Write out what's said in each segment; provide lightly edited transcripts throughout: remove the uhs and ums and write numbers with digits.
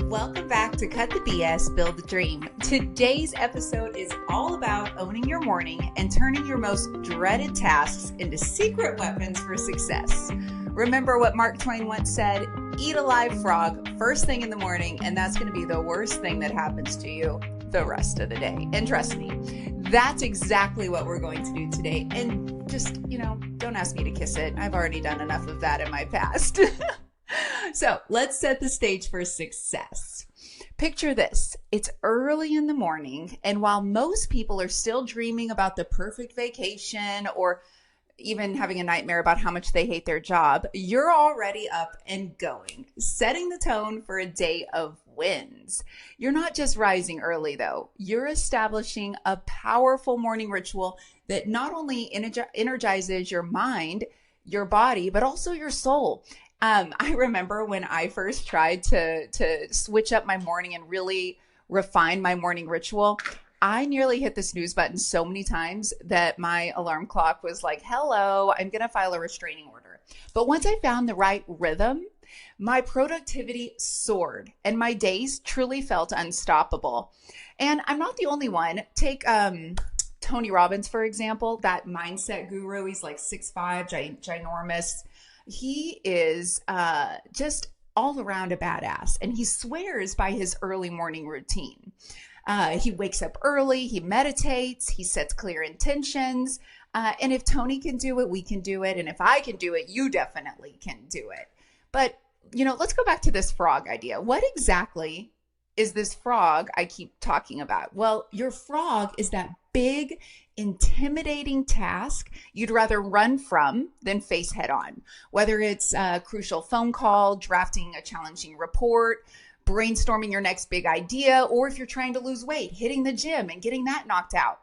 Welcome back to Cut the BS, Build the Dream. Today's episode is all about owning your morning and turning your most dreaded tasks into secret weapons for success. Remember what Mark Twain once said, eat a live frog first thing in the morning, and that's going to be the worst thing that happens to you the rest of the day. And trust me, that's exactly what we're going to do today. And just, don't ask me to kiss it. I've already done enough of that in my past. So let's set the stage for success. Picture this. It's early in the morning, and while most people are still dreaming about the perfect vacation or even having a nightmare about how much they hate their job, you're already up and going, setting the tone for a day of wins. You're not just rising early, though. You're establishing a powerful morning ritual that not only energizes your mind, your body, but also your soul. I remember when I first tried to switch up my morning and really refine my morning ritual, I nearly hit the snooze button so many times that my alarm clock was like, hello, I'm going to file a restraining order. But once I found the right rhythm, my productivity soared and my days truly felt unstoppable. And I'm not the only one. Take Tony Robbins, for example, that mindset guru. He's like 6'5", ginormous. He is just all around a badass, and he swears by his early morning routine. He wakes up early, he meditates, he sets clear intentions, and if Tony can do it, we can do it, and if I can do it, you definitely can do it. But, let's go back to this frog idea. What exactly is this frog I keep talking about? Well, your frog is that big, intimidating task you'd rather run from than face head on. Whether it's a crucial phone call, drafting a challenging report, brainstorming your next big idea, or if you're trying to lose weight, hitting the gym and getting that knocked out.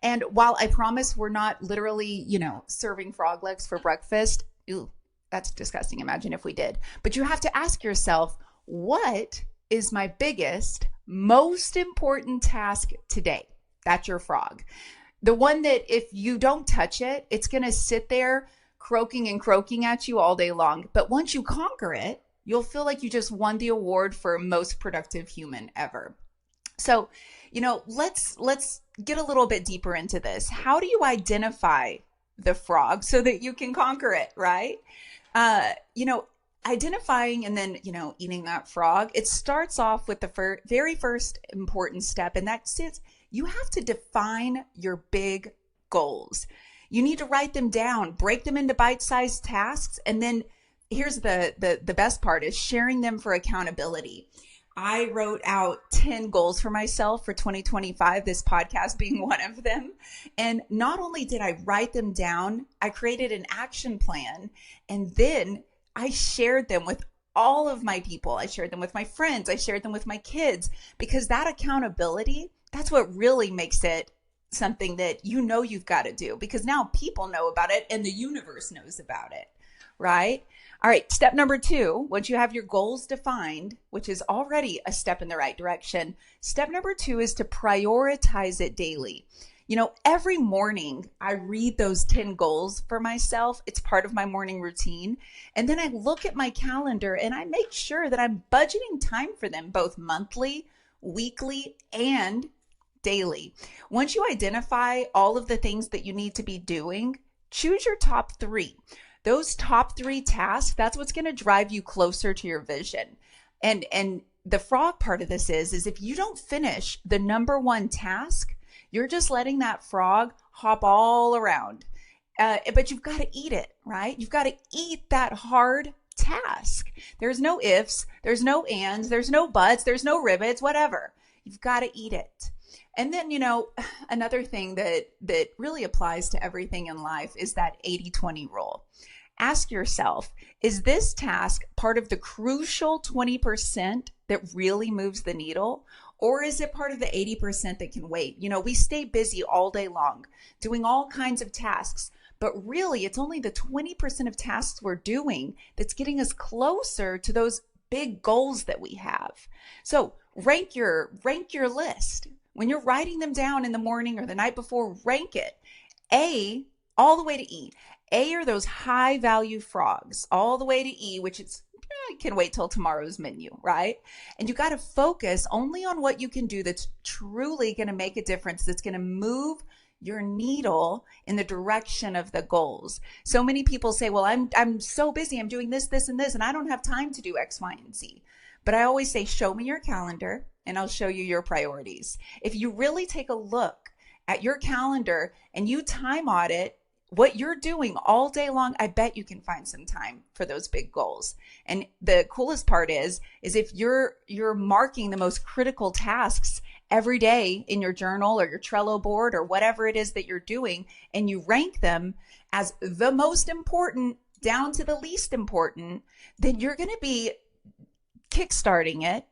And while I promise we're not literally, serving frog legs for breakfast, ew, that's disgusting. Imagine if we did. But you have to ask yourself, what is my biggest, most important task today? That's your frog. The one that if you don't touch it, it's going to sit there croaking and croaking at you all day long. But once you conquer it, you'll feel like you just won the award for most productive human ever. So, let's get a little bit deeper into this. How do you identify the frog so that you can conquer it, right? Identifying and then, eating that frog, it starts off with the very first important step, and that's it. You have to define your big goals. You need to write them down, break them into bite-sized tasks, and then here's the best part is sharing them for accountability. I wrote out 10 goals for myself for 2025, this podcast being one of them. And not only did I write them down, I created an action plan, and then I shared them with all of my people. I shared them with my friends. I shared them with my kids, because that accountability, that's what really makes it something that you've got to do, because now people know about it and the universe knows about it, right? All right, step number 2, once you have your goals defined, which is already a step in the right direction, step number 2 is to prioritize it daily. Every morning I read those 10 goals for myself. It's part of my morning routine. And then I look at my calendar and I make sure that I'm budgeting time for them, both monthly, weekly, and daily. Once you identify all of the things that you need to be doing, choose your top 3. Those top 3 tasks, that's what's going to drive you closer to your vision. And the frog part of this is if you don't finish the number 1 task, you're just letting that frog hop all around. But you've got to eat it, right? You've got to eat that hard task. There's no ifs, there's no ands, there's no buts, there's no rivets, whatever. You've got to eat it. And then, another thing that really applies to everything in life is that 80-20 rule. Ask yourself, is this task part of the crucial 20% that really moves the needle? Or is it part of the 80% that can wait? We stay busy all day long doing all kinds of tasks, but really it's only the 20% of tasks we're doing that's getting us closer to those big goals that we have. So rank your list. When you're writing them down in the morning or the night before, rank it. A, all the way to E. A are those high value frogs, all the way to E, which is I can wait till tomorrow's menu, right? And you got to focus only on what you can do that's truly going to make a difference, that's going to move your needle in the direction of the goals. So many people say, well, I'm so busy. I'm doing this, and this, and I don't have time to do X, Y, and Z. But I always say, show me your calendar and I'll show you your priorities. If you really take a look at your calendar and you time audit what you're doing all day long, I bet you can find some time for those big goals. And the coolest part is if you're marking the most critical tasks every day in your journal or your Trello board or whatever it is that you're doing, and you rank them as the most important down to the least important, then you're going to be kickstarting it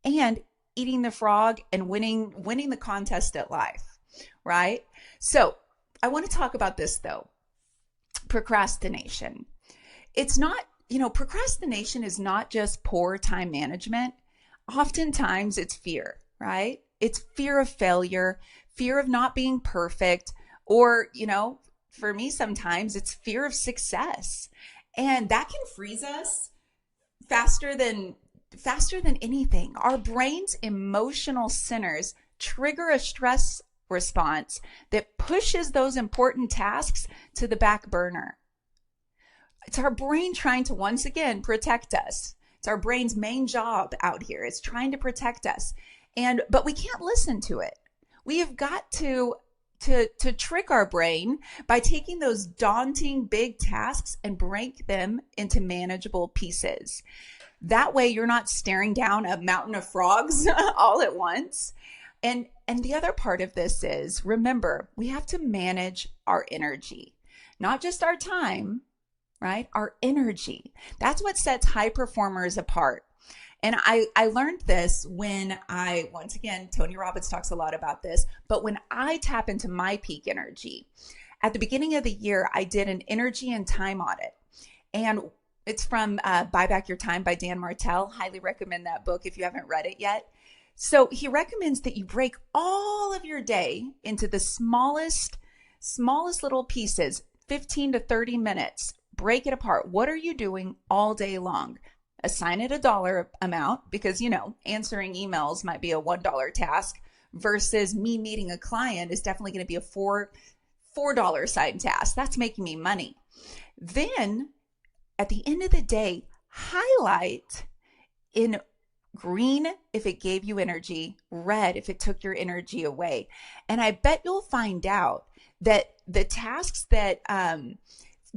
and eating the frog and winning the contest at life, right? So I want to talk about this though. Procrastination. It's not, procrastination is not just poor time management. Oftentimes it's fear, right? It's fear of failure, fear of not being perfect, or, for me, sometimes it's fear of success. And that can freeze us faster than anything. Our brain's emotional centers trigger a stress response that pushes those important tasks to the back burner. It's our brain trying to, once again, protect us. It's our brain's main job out here. It's trying to protect us. But we can't listen to it. We have got to trick our brain by taking those daunting big tasks and break them into manageable pieces. That way you're not staring down a mountain of frogs all at once. And the other part of this is, remember, we have to manage our energy, not just our time, right? Our energy. That's what sets high performers apart. And I learned this when once again, Tony Robbins talks a lot about this, but when I tap into my peak energy, at the beginning of the year, I did an energy and time audit. And it's from Buy Back Your Time by Dan Martell. Highly recommend that book if you haven't read it yet. So he recommends that you break all of your day into the smallest little pieces, 15 to 30 minutes. Break it apart. What are you doing all day long? Assign it a dollar amount because, answering emails might be a $1 task versus me meeting a client is definitely going to be a $4 side task. That's making me money. Then at the end of the day, highlight in green if it gave you energy, red if it took your energy away. And I bet you'll find out that the tasks that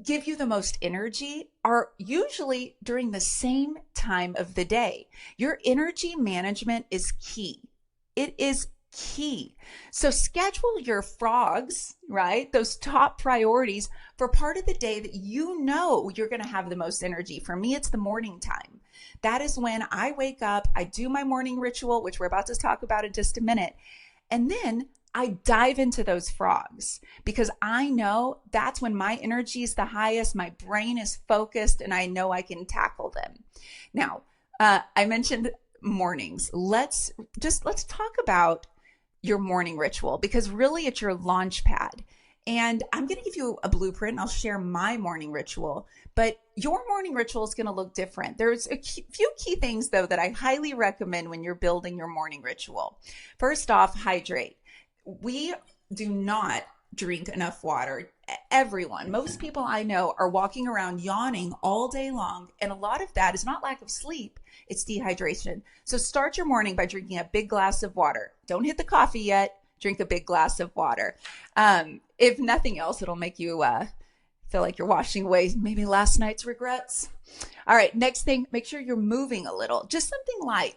give you the most energy are usually during the same time of the day. Your energy management is key. It is key. So schedule your frogs, right? Those top priorities for part of the day that you're going to have the most energy. For me, it's the morning time. That is when I wake up, I do my morning ritual, which we're about to talk about in just a minute. And then I dive into those frogs because I know that's when my energy is the highest, my brain is focused, and I know I can tackle them. Now, I mentioned mornings. Let's talk about your morning ritual because really it's your launch pad. And I'm going to give you a blueprint. I'll share my morning ritual, but your morning ritual is going to look different. There's a few key things though that I highly recommend when you're building your morning ritual. First off, hydrate. We do not drink enough water. Most people I know are walking around yawning all day long. And a lot of that is not lack of sleep, it's dehydration. So start your morning by drinking a big glass of water. Don't hit the coffee yet. Drink a big glass of water. If nothing else, it'll make you feel like you're washing away maybe last night's regrets. All right, next thing, make sure you're moving a little. Just something light.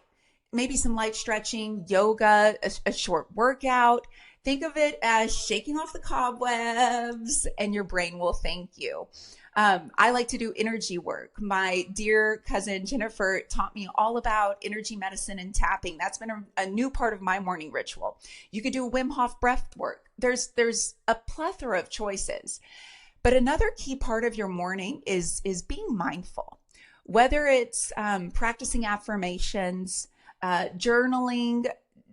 Maybe some light stretching, yoga, a short workout. Think of it as shaking off the cobwebs and your brain will thank you. I like to do energy work. My dear cousin Jennifer taught me all about energy medicine and tapping. That's been a new part of my morning ritual. You could do Wim Hof breath work. There's a plethora of choices. But another key part of your morning is being mindful. Whether it's practicing affirmations, journaling,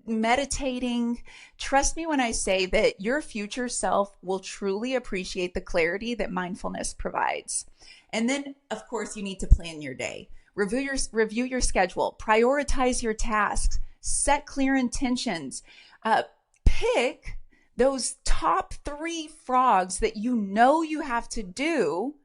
meditating, trust me when I say that your future self will truly appreciate the clarity that mindfulness provides. And then, of course, you need to plan your day. review your schedule, prioritize your tasks, set clear intentions, pick those top 3 frogs that you know you have to do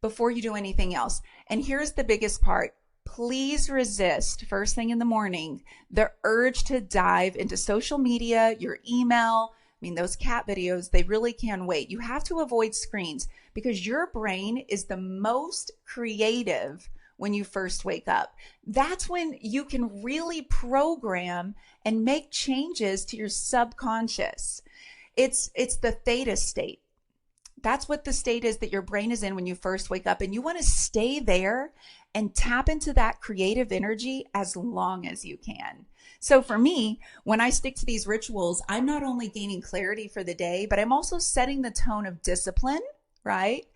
before you do anything else. And here's the biggest part. Please resist, first thing in the morning, the urge to dive into social media, your email. I mean, those cat videos, they really can wait. You have to avoid screens because your brain is the most creative when you first wake up. That's when you can really program and make changes to your subconscious. It's the theta state. That's what the state is that your brain is in when you first wake up. And you want to stay there and tap into that creative energy as long as you can. So for me, when I stick to these rituals, I'm not only gaining clarity for the day, but I'm also setting the tone of discipline, right?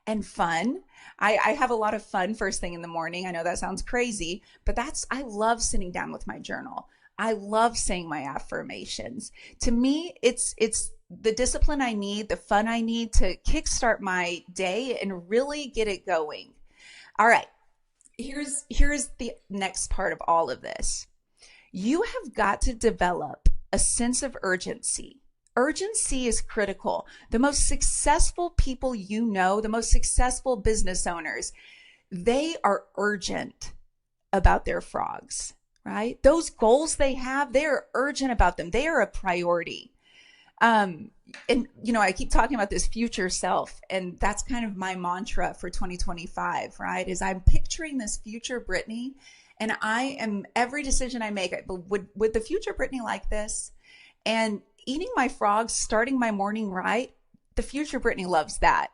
And fun. I have a lot of fun first thing in the morning. I know that sounds crazy, but I love sitting down with my journal. I love saying my affirmations. To me, it's the discipline I need, the fun I need to kickstart my day and really get it going. All right. Here's the next part of all of this. You have got to develop a sense of urgency. Urgency is critical. The most successful people you know, the most successful business owners, they are urgent about their frogs, right? Those goals they have, they are urgent about them. They are a priority. And I keep talking about this future self, and that's kind of my mantra for 2025, right? Is I'm picturing this future Brittany, and every decision I make, would the future Brittany like this? And eating my frogs, starting my morning right, the future Brittany loves that.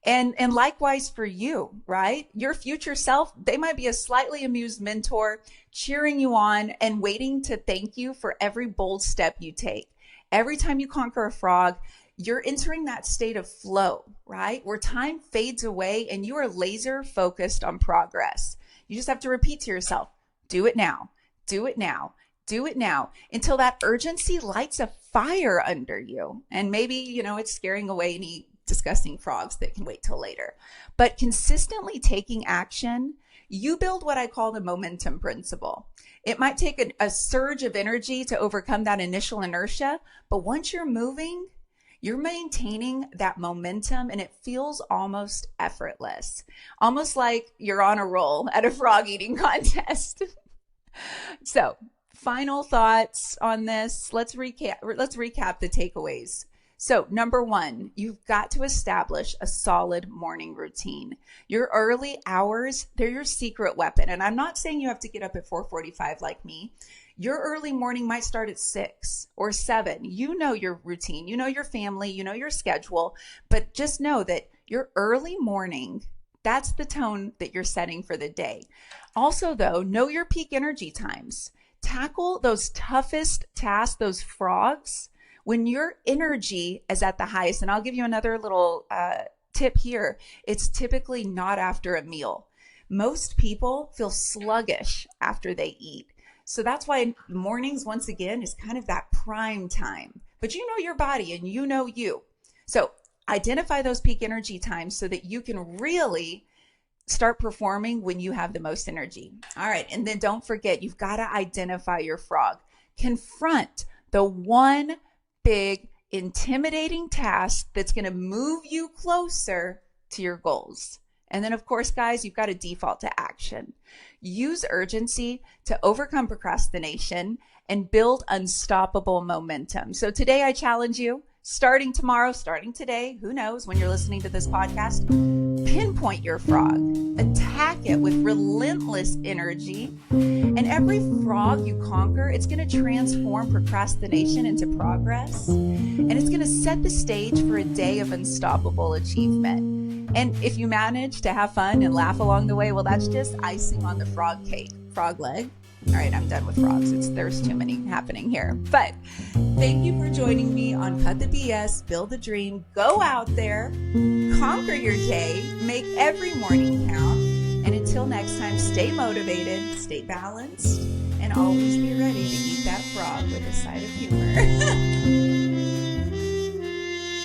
And likewise for you, right? Your future self, they might be a slightly amused mentor cheering you on and waiting to thank you for every bold step you take. Every time you conquer a frog, you're entering that state of flow, right? Where time fades away and you are laser focused on progress. You just have to repeat to yourself, do it now, do it now, do it now, until that urgency lights a fire under you. And maybe, it's scaring away any disgusting frogs that can wait till later. But consistently taking action, you build what I call the momentum principle. It might take a surge of energy to overcome that initial inertia, but once you're moving, you're maintaining that momentum and it feels almost effortless, almost like you're on a roll at a frog eating contest. So, final thoughts on this. Let's recap the takeaways. So, number 1, you've got to establish a solid morning routine. Your early hours, they're your secret weapon. And I'm not saying you have to get up at 4:45 like me. Your early morning might start at 6 or 7. You know your routine, you know your family, you know your schedule, but just know that your early morning, that's the tone that you're setting for the day. Also, though, know your peak energy times. Tackle those toughest tasks, those frogs, when your energy is at the highest. And I'll give you another little tip here. It's typically not after a meal. Most people feel sluggish after they eat. So that's why mornings, once again, is kind of that prime time. But you know your body and you know you. So identify those peak energy times so that you can really start performing when you have the most energy. All right. And then don't forget, you've got to identify your frog. Confront the one big, intimidating task that's going to move you closer to your goals. And then, of course, guys, you've got to default to action. Use urgency to overcome procrastination and build unstoppable momentum. So today I challenge you, starting tomorrow, starting today, who knows when you're listening to this podcast, pinpoint your frog, attack it with relentless energy, and every frog you conquer, it's going to transform procrastination into progress, and it's going to set the stage for a day of unstoppable achievement. And if you manage to have fun and laugh along the way, well, that's just icing on the frog cake, frog leg. All right, I'm done with frogs. There's too many happening here. But thank you for joining me on Cut the BS, Build the Dream. Go out there, conquer your day, make every morning count. And until next time, stay motivated, stay balanced, and always be ready to eat that frog with a side of humor.